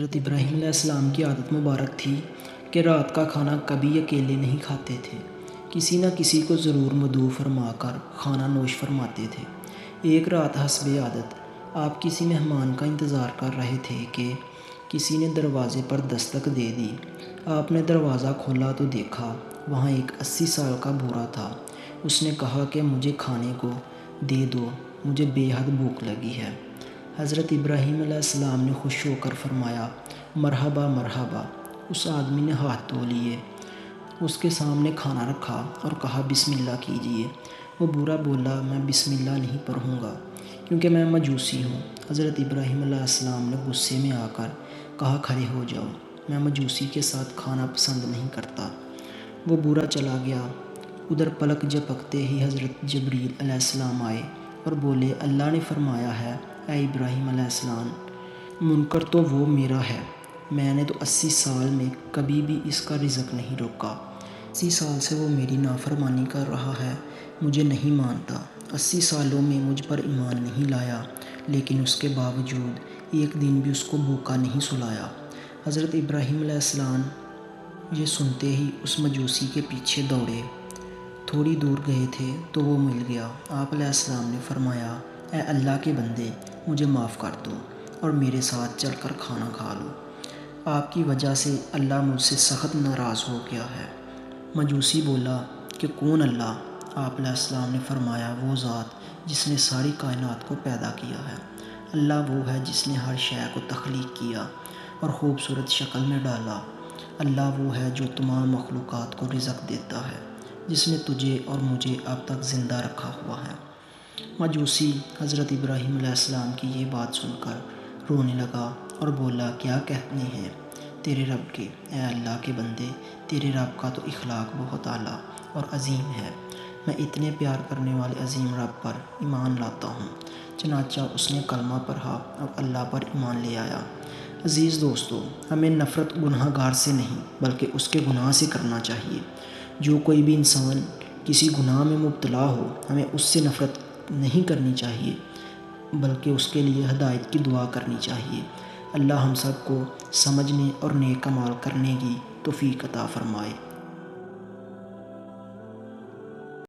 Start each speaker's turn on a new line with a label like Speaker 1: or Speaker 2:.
Speaker 1: حضرت ابراہیم علیہ السلام کی عادت مبارک تھی کہ رات کا کھانا کبھی اکیلے نہیں کھاتے تھے، کسی نہ کسی کو ضرور مدعو فرما کر کھانا نوش فرماتے تھے۔ ایک رات حسب عادت آپ کسی مہمان کا انتظار کر رہے تھے کہ کسی نے دروازے پر دستک دے دی۔ آپ نے دروازہ کھولا تو دیکھا وہاں ایک 80 سال کا بوڑھا تھا۔ اس نے کہا کہ مجھے کھانے کو دے دو، مجھے بے حد بھوک لگی ہے۔ حضرت ابراہیم علیہ السلام نے خوش ہو کر فرمایا، مرحبا مرحبا۔ اس آدمی نے ہاتھ دھو لیے، اس کے سامنے کھانا رکھا اور کہا بسم اللہ کیجیے۔ وہ بوڑھا بولا، میں بسم اللہ نہیں پڑھوں گا کیونکہ میں مجوسی ہوں۔ حضرت ابراہیم علیہ السلام نے غصے میں آ کر کہا کھڑے ہو جاؤ، میں مجوسی کے ساتھ کھانا پسند نہیں کرتا۔ وہ بوڑھا چلا گیا۔ ادھر پلک جھپکتے ہی حضرت جبریل علیہ السلام آئے اور بولے، اللہ نے فرمایا ہے اے ابراہیم علیہ السلام، منکر تو وہ میرا ہے، میں نے تو 80 سال میں کبھی بھی اس کا رزق نہیں روکا۔ 80 سال سے وہ میری نافرمانی کر رہا ہے، مجھے نہیں مانتا، 80 سالوں میں مجھ پر ایمان نہیں لایا، لیکن اس کے باوجود ایک دن بھی اس کو بھوکا نہیں سلایا۔ حضرت ابراہیم علیہ السلام یہ سنتے ہی اس مجوسی کے پیچھے دوڑے۔ تھوڑی دور گئے تھے تو وہ مل گیا۔ آپ علیہ السلام نے فرمایا، اے اللہ کے بندے، مجھے معاف کر دو اور میرے ساتھ چل کر کھانا کھا لو، آپ کی وجہ سے اللہ مجھ سے سخت ناراض ہو گیا ہے۔ مجوسی بولا کہ کون اللہ؟ آپ علیہ السلام نے فرمایا، وہ ذات جس نے ساری کائنات کو پیدا کیا ہے۔ اللہ وہ ہے جس نے ہر شے کو تخلیق کیا اور خوبصورت شکل میں ڈالا۔ اللہ وہ ہے جو تمام مخلوقات کو رزق دیتا ہے، جس نے تجھے اور مجھے اب تک زندہ رکھا ہوا ہے۔ مجوسی حضرت ابراہیم علیہ السلام کی یہ بات سن کر رونے لگا اور بولا، کیا کہنے ہیں تیرے رب کے، اے اللہ کے بندے، تیرے رب کا تو اخلاق بہت اعلیٰ اور عظیم ہے، میں اتنے پیار کرنے والے عظیم رب پر ایمان لاتا ہوں۔ چنانچہ اس نے کلمہ پڑھا اور اللہ پر ایمان لے آیا۔ عزیز دوستو، ہمیں نفرت گناہ گار سے نہیں بلکہ اس کے گناہ سے کرنا چاہیے۔ جو کوئی بھی انسان کسی گناہ میں مبتلا ہو، ہمیں اس سے نفرت نہیں کرنی چاہیے بلکہ اس کے لیے ہدایت کی دعا کرنی چاہیے۔ اللہ ہم سب کو سمجھنے اور نیک اعمال کرنے کی توفیق عطا فرمائے۔